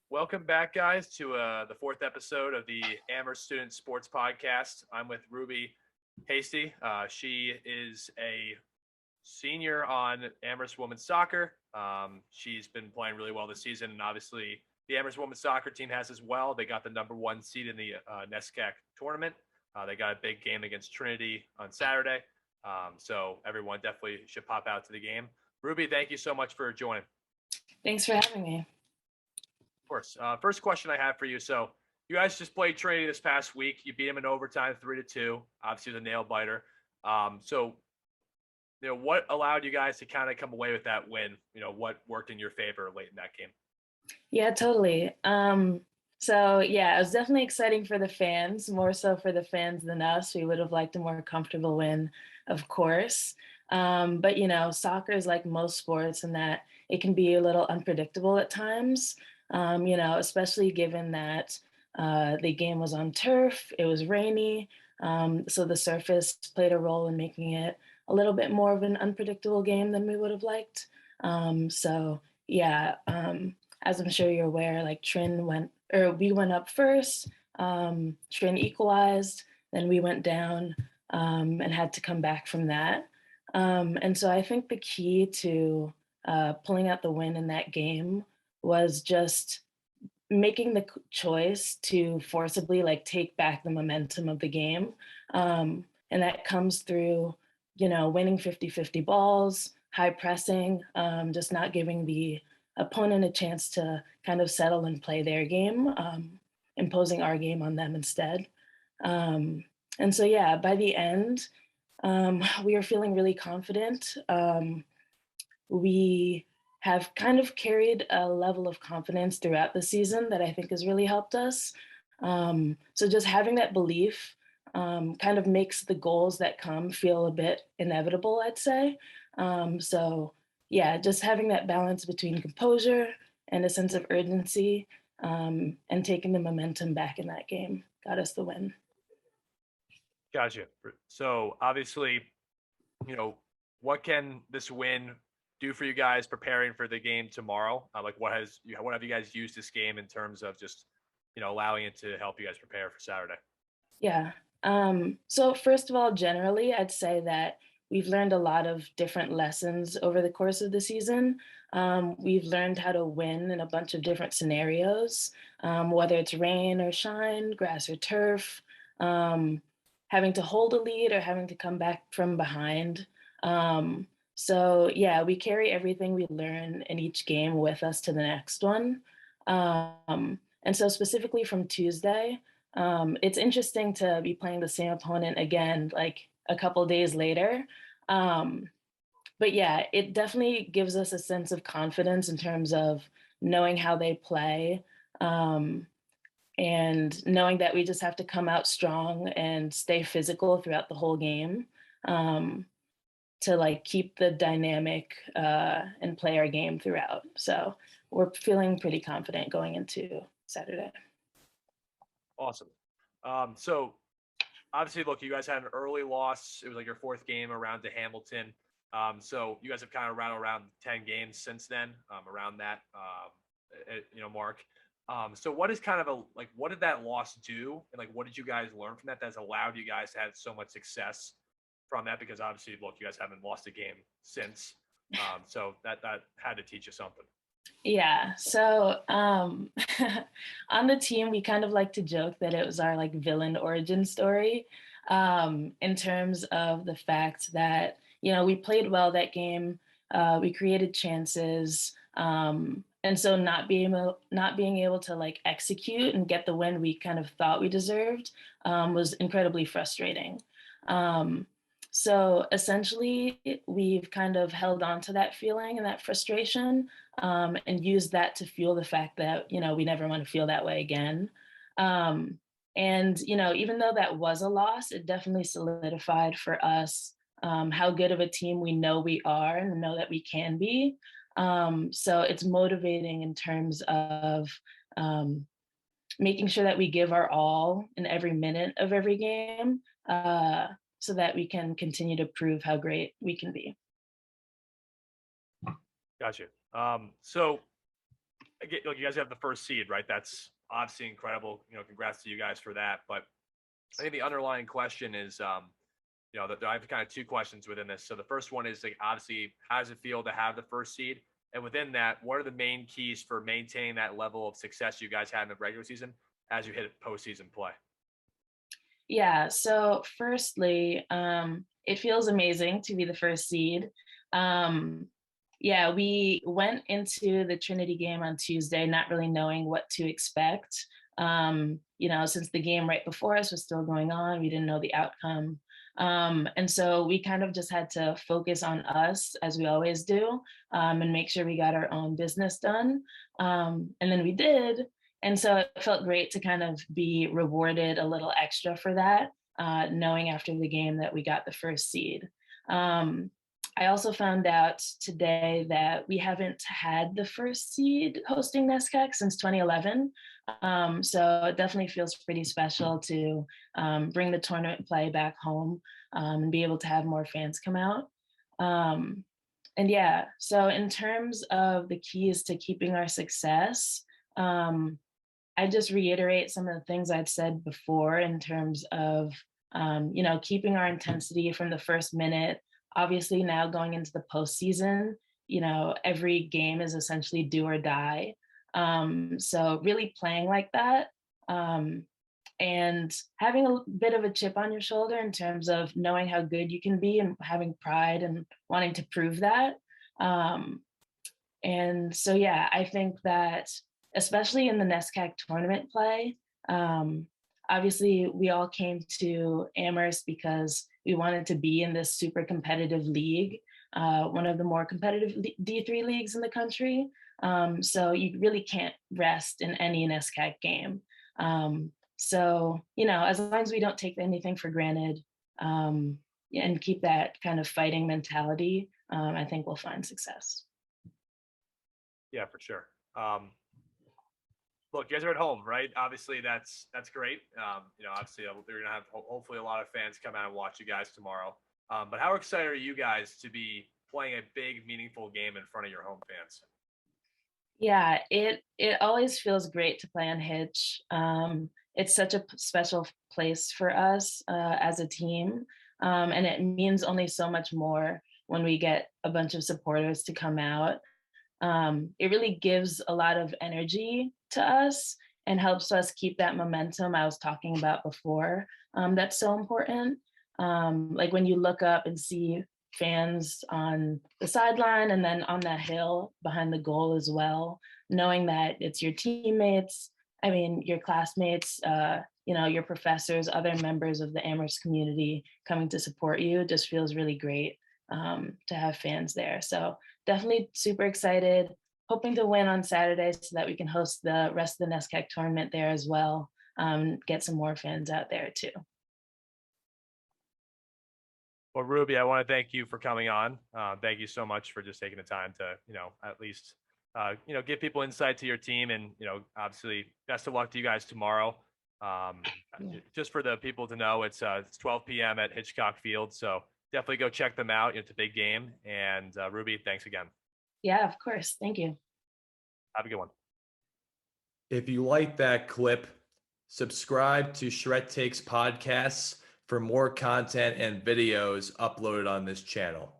Welcome back, guys, to the fourth episode of the Amherst Student Sports Podcast. I'm with Ruby Hastie. She is a senior on Amherst Women's Soccer. She's been playing really well this season, and obviously the Amherst Women's Soccer team has as well. They got the number one seed in the NESCAC tournament. They got a big game against Trinity on Saturday. So everyone definitely should pop out to the game. Ruby, thank you so much for joining. Thanks for having me. Of course. First question I have for you. So you guys just played Trinity this past week. You beat them in overtime, 3-2. Obviously, the nail biter. What allowed you guys to kind of come away with that win? What worked in your favor late in that game? Yeah, totally. It was definitely exciting for the fans, more so for the fans than us. We would have liked a more comfortable win, of course. But soccer is like most sports in that it can be a little unpredictable at times. Especially given that the game was on turf, it was rainy, so the surface played a role in making it a little bit more of an unpredictable game than we would have liked. As I'm sure you're aware, like we went up first, Trin equalized, then we went down and had to come back from that. And so I think the key to pulling out the win in that game was just making the choice to forcibly take back the momentum of the game. And that comes through, winning 50-50 balls, high pressing, just not giving the opponent a chance to kind of settle and play their game, imposing our game on them instead. By the end, we were feeling really confident. We have kind of carried a level of confidence throughout the season that I think has really helped us. So just having that belief kind of makes the goals that come feel a bit inevitable, I'd say. Just having that balance between composure and a sense of urgency and taking the momentum back in that game got us the win. Gotcha. So obviously, what can this win do for you guys preparing for the game tomorrow? What have you guys used this game in terms of just, allowing it to help you guys prepare for Saturday? Yeah. So first of all, generally, I'd say that we've learned a lot of different lessons over the course of the season. We've learned how to win in a bunch of different scenarios, whether it's rain or shine, grass or turf, having to hold a lead or having to come back from behind. We carry everything we learn in each game with us to the next one. And so specifically from Tuesday, it's interesting to be playing the same opponent again, like a couple days later. It definitely gives us a sense of confidence in terms of knowing how they play, and knowing that we just have to come out strong and stay physical throughout the whole game. To keep the dynamic and play our game throughout. So we're feeling pretty confident going into Saturday. Awesome. So obviously, look, you guys had an early loss. It was like your fourth game around to Hamilton. So you guys have kind of ran around 10 games since then, around that, mark. So what is kind of what did that loss do? And what did you guys learn from that that's allowed you guys to have so much success from that? Because obviously, look, you guys haven't lost a game since. So that had to teach you something. Yeah. So on the team, we kind of like to joke that it was our villain origin story, in terms of the fact that, we played well that game. We created chances. And so not being able to execute and get the win we kind of thought we deserved was incredibly frustrating. So essentially, we've kind of held on to that feeling and that frustration, and used that to fuel the fact that, we never want to feel that way again. Even though that was a loss, it definitely solidified for us how good of a team we know we are and know that we can be. So it's motivating in terms of making sure that we give our all in every minute of every game, so that we can continue to prove how great we can be. Gotcha. So look, you guys have the first seed, right? That's obviously incredible. Congrats to you guys for that. But I think the underlying question is, I have kind of two questions within this. So the first one is, like, obviously, how does it feel to have the first seed? And within that, what are the main keys for maintaining that level of success you guys had in the regular season as you hit postseason play? Yeah, so firstly, it feels amazing to be the first seed. Yeah, we went into the Trinity game on Tuesday not really knowing what to expect. Since the game right before us was still going on, we didn't know the outcome. And so we kind of just had to focus on us, as we always do, and make sure we got our own business done. And then we did. And so it felt great to kind of be rewarded a little extra for that, knowing after the game that we got the first seed. I also found out today that we haven't had the first seed hosting NESCAC since 2011. So it definitely feels pretty special to bring the tournament play back home and be able to have more fans come out. And yeah, so in terms of the keys to keeping our success, I just reiterate some of the things I'd said before in terms of, keeping our intensity from the first minute. Obviously, now going into the postseason, every game is essentially do or die. So really playing like that, and having a bit of a chip on your shoulder in terms of knowing how good you can be and having pride and wanting to prove that. And so, yeah, I think that especially in the NESCAC tournament play, obviously we all came to Amherst because we wanted to be in this super competitive league, one of the more competitive D3 leagues in the country. So you really can't rest in any NESCAC game. So, as long as we don't take anything for granted, and keep that kind of fighting mentality, I think we'll find success. Yeah, for sure. Look, you guys are at home, right? Obviously, that's great. Obviously, they're gonna have hopefully a lot of fans come out and watch you guys tomorrow. But how excited are you guys to be playing a big, meaningful game in front of your home fans? Yeah, it always feels great to play on Hitch. It's such a special place for us as a team, and it means only so much more when we get a bunch of supporters to come out. It really gives a lot of energy to us and helps us keep that momentum I was talking about before. That's so important. Like when you look up and see fans on the sideline and then on that hill behind the goal as well, knowing that it's your teammates, your classmates, your professors, other members of the Amherst community coming to support you just feels really great to have fans there. So definitely super excited, hoping to win on Saturday so that we can host the rest of the NESCAC tournament there as well, get some more fans out there too. Well, Ruby, I want to thank you for coming on. Thank you so much for just taking the time to, at least, give people insight to your team, and, obviously best of luck to you guys tomorrow. Just for the people to know, it's 12 p.m. at Hitchcock Field. So definitely go check them out. It's a big game. And Ruby, thanks again. Yeah, of course. Thank you. Have a good one. If you like that clip, subscribe to Shred Takes Podcasts for more content and videos uploaded on this channel.